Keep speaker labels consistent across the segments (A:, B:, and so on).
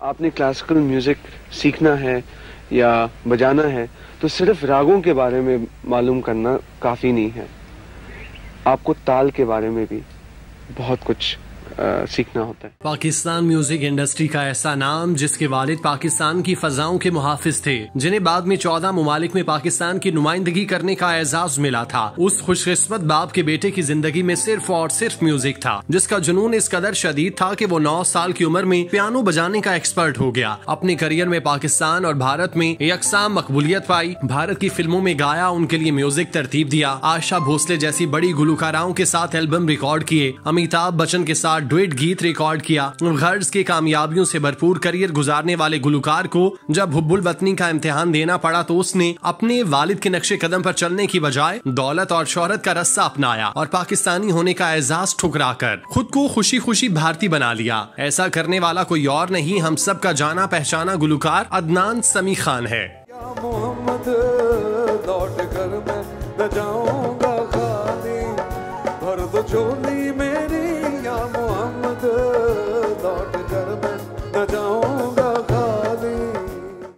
A: आपने classical music सीखना है या बजाना है तो सिर्फ रागों के बारे में मालूम करना काफ़ी नहीं है, आपको ताल के बारे में भी बहुत कुछ सीखना होता है।
B: पाकिस्तान म्यूजिक इंडस्ट्री का ऐसा नाम जिसके वालिद पाकिस्तान की फजाओं के मुहाफिज थे, जिन्हें बाद में 14 मुमालिक में पाकिस्तान की नुमाइंदगी करने का एजाज मिला था। उस खुशकिस्मत बाप के बेटे की जिंदगी में सिर्फ और सिर्फ म्यूजिक था, जिसका जुनून इस कदर शदीद था कि वो 9 साल की उम्र में पियानो बजाने का एक्सपर्ट हो गया। अपने करियर में पाकिस्तान और भारत में यकसां मकबूलियत पाई, भारत की फिल्मों में गाया, उनके लिए म्यूजिक तरतीब दिया, आशा भोसले जैसी बड़ी गुलकाराओं के साथ एल्बम रिकॉर्ड किए, अमिताभ बच्चन के साथ डुएट गीत रिकॉर्ड किया। गर्ज के कामयाबियों से भरपूर करियर गुजारने वाले गुलकार को जब हुब्बुल वतनी का इम्तिहान देना पड़ा तो उसने अपने वालिद के नक्शे कदम पर चलने की बजाय दौलत और शोहरत का रस्सा अपनाया और पाकिस्तानी होने का एजाज ठुकरा कर खुद को खुशी खुशी भारतीय बना लिया। ऐसा करने वाला कोई और नहीं, हम सब का जाना पहचाना गुलकार अदनान समी खान है।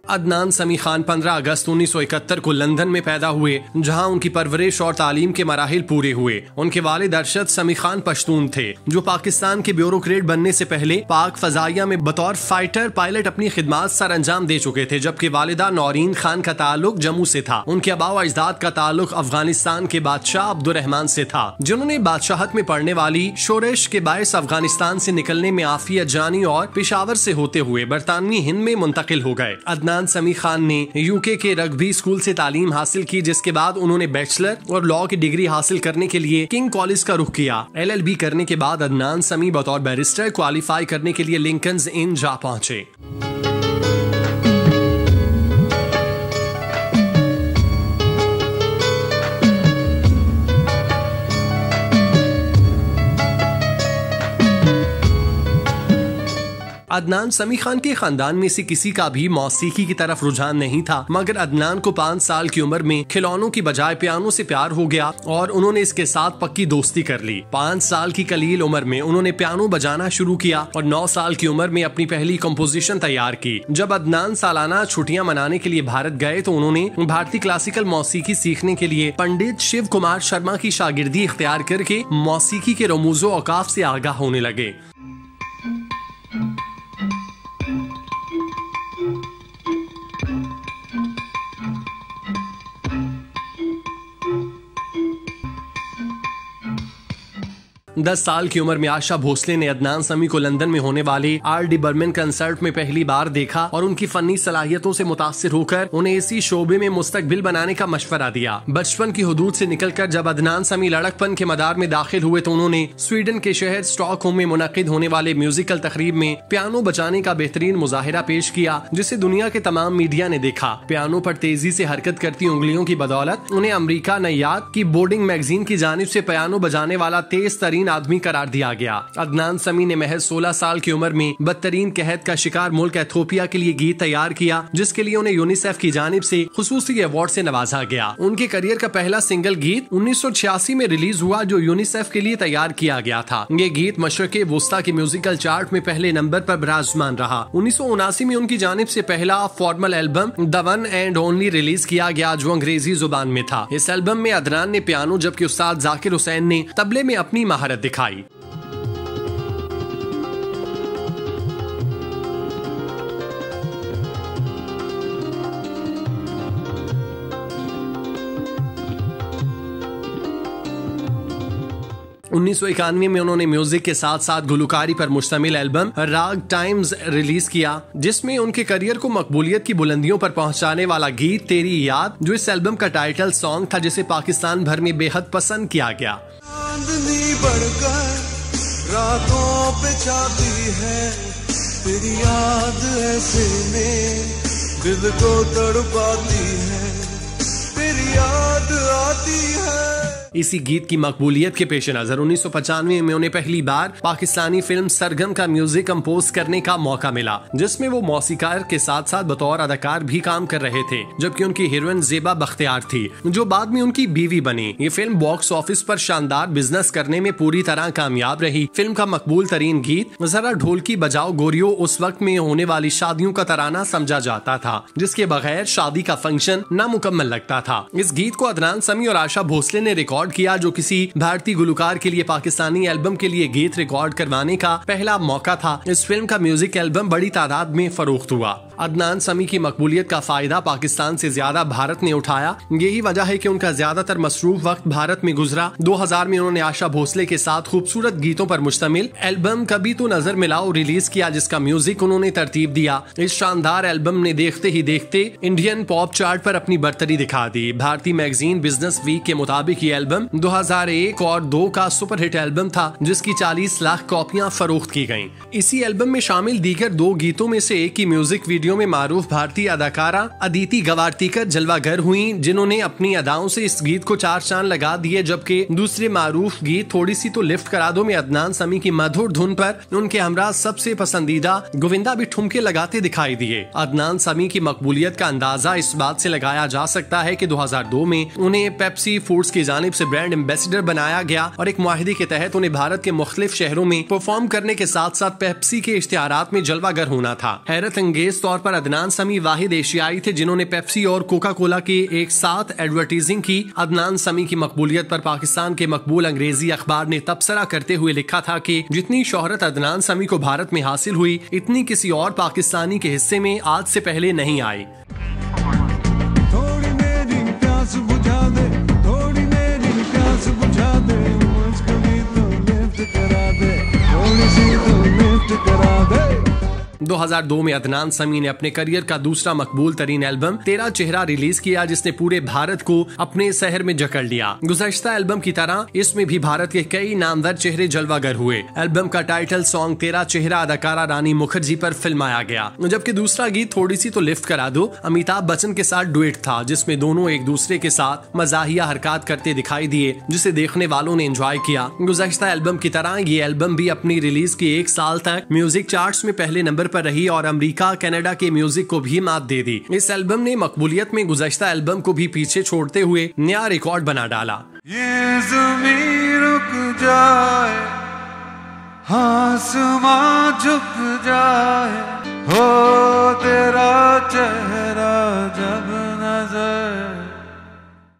B: अदनान समी खान 15 अगस्त 1971 को लंदन में पैदा हुए, जहां उनकी परवरिश और तालीम के मराहिल पूरे हुए। उनके वालिद अरशद समी खान पश्तून थे, जो पाकिस्तान के ब्यूरोक्रेट बनने से पहले पाक फजाइया में बतौर फाइटर पायलट अपनी खिदमात सर अंजाम दे चुके थे, जबकि वालिदा नौरीन खान का ताल्लुक जम्मू से था। उनके अबाव अजदाद का ताल्लुक अफगानिस्तान के बादशाह अब्दुर्रहमान से था, जिन्होंने बादशाहत में पढ़ने वाली शोरश के बायस अफगानिस्तान से निकलने में आफियत जानी और पेशावर से होते हुए बरतानवी हिंद में मुंतकिल हो गए। अदनान समी खान ने यूके के रग्बी स्कूल से तालीम हासिल की, जिसके बाद उन्होंने बैचलर और लॉ की डिग्री हासिल करने के लिए किंग कॉलेज का रुख किया। LLB करने के बाद अदनान समी बतौर बैरिस्टर क्वालिफाई करने के लिए लिंकन्स इन जा पहुंचे। अदनान समी खान के खानदान में से किसी का भी मौसीकी की तरफ रुझान नहीं था, मगर अदनान को 5 साल की उम्र में खिलौनों की बजाय पियानो से प्यार हो गया और उन्होंने इसके साथ पक्की दोस्ती कर ली। 5 साल की कलील उम्र में उन्होंने पियानो बजाना शुरू किया और 9 साल की उम्र में अपनी पहली कंपोजिशन तैयार की। जब अदनान सालाना छुट्टियां मनाने के लिए भारत गए तो उन्होंने भारतीय क्लासिकल मौसीकी सीखने के लिए पंडित शिव कुमार शर्मा की शागिर्दी इख्तियार करके मौसीकी के रमूजो औकाफ से आगाह होने लगे। दस साल की उम्र में आशा भोसले ने अदनान समी को लंदन में होने वाले R.D. बर्मन कंसर्ट में पहली बार देखा और उनकी फनी सलाहियतों से मुतासिर होकर उन्हें इसी शोबे में मुस्तकबिल बनाने का मशवरा दिया। बचपन की हुदूद से निकलकर जब अदनान समी लड़कपन के मदार में दाखिल हुए तो उन्होंने स्वीडन के शहर स्टॉकहोम में मुनक्किद होने वाले म्यूजिकल तकरीब में पियानो बजाने का बेहतरीन मुजाहिरा पेश किया, जिसे दुनिया के तमाम मीडिया ने देखा। पियानो पर तेजी से हरकत करती उंगलियों की बदौलत उन्हें अमरीका नैयाद की बोर्डिंग मैगजीन की जानिब से पियानो बजाने वाला तेज तरीन आदमी करार दिया गया। अदनान समी ने महज 16 साल की उम्र में बदतरीन कहत का शिकार मुल्क एथोपिया के लिए गीत तैयार किया, जिसके लिए उन्हें यूनिसेफ की जानिब से खुसूसी अवार्ड से नवाजा गया। उनके करियर का पहला सिंगल गीत 1986 में रिलीज हुआ, जो यूनिसेफ के लिए तैयार किया गया था। ये गीत मशरक़े वुस्ता के म्यूजिकल चार्ट में पहले नंबर पर विराजमान रहा। 1979 में उनकी जानिब से पहला formal album the one and only release किया गया, जो अंग्रेजी जुबान में था। इस एल्बम में अदनान ने पियानो जबकि उस्ताद जाकिर हुसैन ने तबले में अपनी महारत दिखाई। 1991 में उन्होंने म्यूजिक के साथ साथ गुलकारी पर मुश्तमिल एल्बम राग टाइम्स रिलीज किया, जिसमें उनके करियर को मकबूलियत की बुलंदियों पर पहुंचाने वाला गीत तेरी याद, जो इस एल्बम का टाइटल सॉन्ग था, जिसे पाकिस्तान भर में बेहद पसंद किया गया।
C: चांदनी बढ़कर रातों पे छाती है, तेरी याद ऐसे में दिल को तड़पाती है, तेरी याद आती है।
B: इसी गीत की मकबूलियत के पेश नजर 1995 में उन्हें पहली बार पाकिस्तानी फिल्म सरगम का म्यूजिक कंपोज करने का मौका मिला, जिसमें वो मौसीकार के साथ साथ बतौर अदाकार भी काम कर रहे थे, जबकि उनकी हीरोइन ज़ेबा बख्तियार थी, जो बाद में उनकी बीवी बनी। ये फिल्म बॉक्स ऑफिस पर शानदार बिजनेस करने में पूरी तरह कामयाब रही। फिल्म का मकबूल तरीन गीत जरा ढोल की बजाओ गोरियो उस वक्त में होने वाली शादियों का तराना समझा जाता था, जिसके बगैर शादी का फंक्शन नामुकम्मल लगता था। इस गीत को अदनान समी और आशा भोसले ने रिकॉर्ड किया, जो किसी भारतीय गुलकार के लिए पाकिस्तानी एल्बम के लिए गीत रिकॉर्ड करवाने का पहला मौका था। इस फिल्म का म्यूजिक एल्बम बड़ी तादाद में फरोख्त हुआ। अदनान समी की मकबूलियत का फायदा पाकिस्तान से ज्यादा भारत ने उठाया। यही वजह है कि उनका ज्यादातर मसरूफ वक्त भारत में गुजरा। 2000 में उन्होंने आशा भोसले के साथ खूबसूरत गीतों पर मुश्तमिल एल्बम कभी तो नजर मिलाओ रिलीज किया, जिसका म्यूजिक उन्होंने तरतीब दिया। इस शानदार एल्बम ने देखते ही देखते इंडियन पॉप चार्ट पर अपनी बर्तरी दिखा दी। भारतीय मैगजीन बिजनेस वीक के मुताबिक ये एल्बम 2001 और 2 का सुपरहिट एल्बम था, जिसकी 40 लाख कॉपियां फरोख्त की गयी। इसी एल्बम में शामिल दीगर 2 गीतों में से एक की म्यूजिक वीडियो में मारूफ भारतीय अदाकारा अदिति गवारतीकर जलवागर हुई, जिन्होंने अपनी अदाओं से इस गीत को 4 चांद लगा दिए, जबकि दूसरे मारूफ गीत थोड़ी सी तो लिफ्ट करा दो में अदनान समी की मधुर धुन पर उनके हमरा सबसे पसंदीदा गोविंदा भी ठुमके लगाते दिखाई दिए। अदनान समी की मकबूलियत का अंदाजा इस बात से लगाया जा सकता है कि 2002 में उन्हें पेप्सी फूड्स की जानिब से ब्रांड एम्बेसडर बनाया गया और एक मुआहिदे के तहत उन्हें भारत के मुख्तलिफ शहरों में परफॉर्म करने के साथ साथ पेप्सी के इश्तिहारात में जलवागर होना था। हैरत अंगेज तौर पर अदनान समी वाहिद एशियाई थे जिन्होंने पेप्सी और कोका कोला की एक साथ एडवर्टाइजिंग की। अदनान समी की मकबूलियत पर पाकिस्तान के मकबूल अंग्रेजी अखबार ने तबसरा करते हुए लिखा था कि जितनी शोहरत अदनान समी को भारत में हासिल हुई, इतनी किसी और पाकिस्तानी के हिस्से में आज से पहले नहीं आई।
C: थोड़ी मेरी प्यास बुझा दे, थोड़ी मेरी प्यास बुझा दे, मुझको भी तो लिफ्ट करा दे, थोड़ी सी तो लिफ्ट करा दे।
B: 2002 में अदनान समी ने अपने करियर का दूसरा मकबूल तरीन एल्बम तेरा चेहरा रिलीज किया, जिसने पूरे भारत को अपने शहर में जकड़ लिया। गुज़श्ता एल्बम की तरह इसमें भी भारत के कई नामवर चेहरे जलवागर हुए। एल्बम का टाइटल सॉन्ग तेरा चेहरा अदाकारा रानी मुखर्जी पर फिल्माया गया, जबकि दूसरा गीत थोड़ी सी तो लिफ्ट करा दो अमिताभ बच्चन के साथ डुएट था, जिसमें दोनों एक दूसरे के साथ मजाहिया हरकत करते दिखाई दिए, जिसे देखने वालों ने एंजॉय किया। गुज़श्ता एल्बम की तरह ये एल्बम भी अपनी रिलीज के 1 साल तक म्यूजिक चार्ट्स में पहले नंबर पर रही और अमेरिका कनाडा के म्यूजिक को भी मात दे दी। इस एल्बम ने मकबूलियत में गुज़श्ता एल्बम को भी पीछे छोड़ते हुए नया रिकॉर्ड बना डाला।
C: ये ज़मीन रुक जाए, आसमां झुक जाए, हो तेरा चेहरा जब नजर।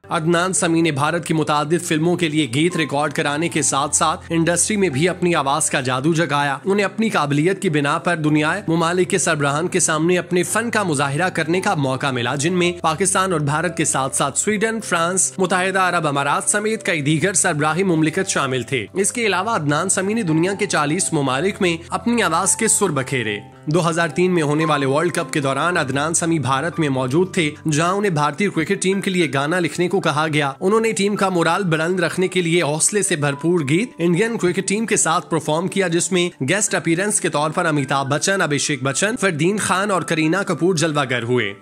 B: अदनान समी ने भारत की मुतादिद फिल्मों के लिए गीत रिकॉर्ड कराने के साथ साथ इंडस्ट्री में भी अपनी आवाज का जादू जगाया। उन्हें अपनी काबिलियत की बिना पर दुनिया मुमालिक के सरबराहान के सामने अपने फन का मुजाहिरा करने का मौका मिला, जिनमें पाकिस्तान और भारत के साथ साथ स्वीडन, फ्रांस, मुत्तहिदा अरब अमारात समेत कई दीगर सरबराही मुमलिकत शामिल थे। इसके अलावा अदनान समी ने दुनिया के 40 मुमालिक में अपनी आवाज के सुर बखेरे। 2003 में होने वाले वर्ल्ड कप के दौरान अदनान समी भारत में मौजूद थे, जहां उन्हें भारतीय क्रिकेट टीम के लिए गाना लिखने को कहा गया। उन्होंने टीम का मोराल बुलंद रखने के लिए हौसले से भरपूर गीत इंडियन क्रिकेट टीम के साथ परफॉर्म किया, जिसमें गेस्ट अपीयरेंस के तौर पर अमिताभ बच्चन, अभिषेक बच्चन, फरदीन खान और करीना कपूर जलवागर हुए।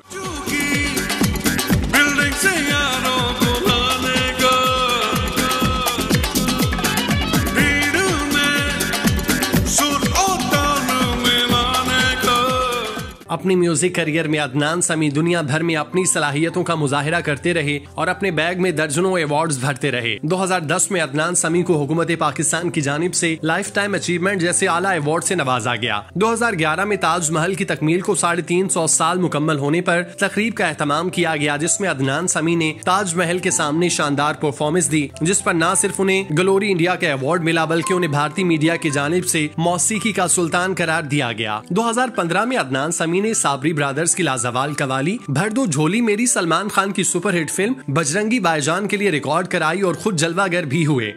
B: अपनी म्यूजिक करियर में अदनान समी दुनिया भर में अपनी सलाहियतों का मुजाहिरा करते रहे और अपने बैग में दर्जनों अवार्ड्स भरते रहे। 2010 में अदनान समी को हुकूमत पाकिस्तान की जानिब से लाइफ टाइम अचीवमेंट जैसे आला अवार्ड से नवाजा गया। 2011 में ताजमहल की तकमील को 350 साल मुकम्मल होने पर तकरीब का एहतमाम किया गया, जिसमें अदनान समी ने ताजमहल के सामने शानदार परफॉर्मेंस दी, जिस पर न सिर्फ उन्हें ग्लोरी इंडिया का अवार्ड मिला, बल्कि उन्हें भारतीय मीडिया की जानिब से मौसीकी का सुल्तान करार दिया गया। 2015 में अदनान समी ने साबरी ब्रदर्स की लाजवाल कवाली भर दो झोली मेरी सलमान खान की सुपरहिट फिल्म बजरंगी भाईजान के लिए रिकॉर्ड कराई और खुद जलवागर भी हुए।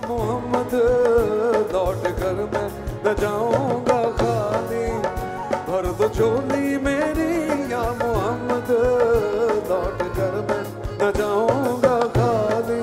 C: मोहम्मद लौट कर मैं न जाऊंगा खाली, भर दो झोली मेरी या मोहम्मद लौट कर मैं न जाऊंगा खाली।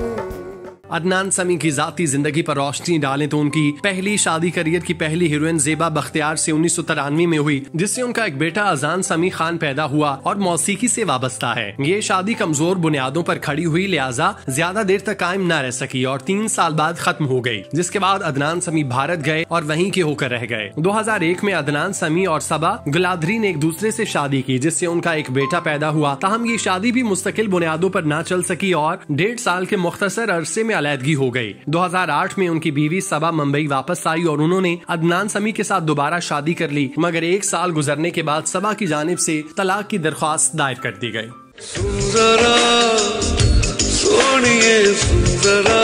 B: अदनान समी की जाती जिंदगी पर रोशनी डालें तो उनकी पहली शादी करियर की पहली हीरोइन ज़ेबा बख्तियार से 1993 में हुई, जिससे उनका एक बेटा अजान समी खान पैदा हुआ और मौसीकी से वाबस्ता है। ये शादी कमजोर बुनियादों पर खड़ी हुई, लिहाजा ज्यादा देर तक कायम न रह सकी और 3 साल बाद खत्म हो गई, जिसके बाद अदनान समी भारत गए और वहीं के होकर रह गए। 2001 में अदनान समी और सबा गुलादरी ने एक दूसरे से शादी की, जिससे उनका एक बेटा पैदा हुआ। ताहम ये शादी भी मुस्तकिल बुनियादों पर न चल सकी और 1.5 साल के मुख्तसर अरसे में अलहदगी हो गई। 2008 में उनकी बीवी सबा मुंबई वापस आई और उन्होंने अदनान समी के साथ दोबारा शादी कर ली, मगर 1 साल गुजरने के बाद सबा की जानिब से तलाक की दरख्वास्त दायर कर दी गई।
C: सुंदरा सोनिए सुंदरा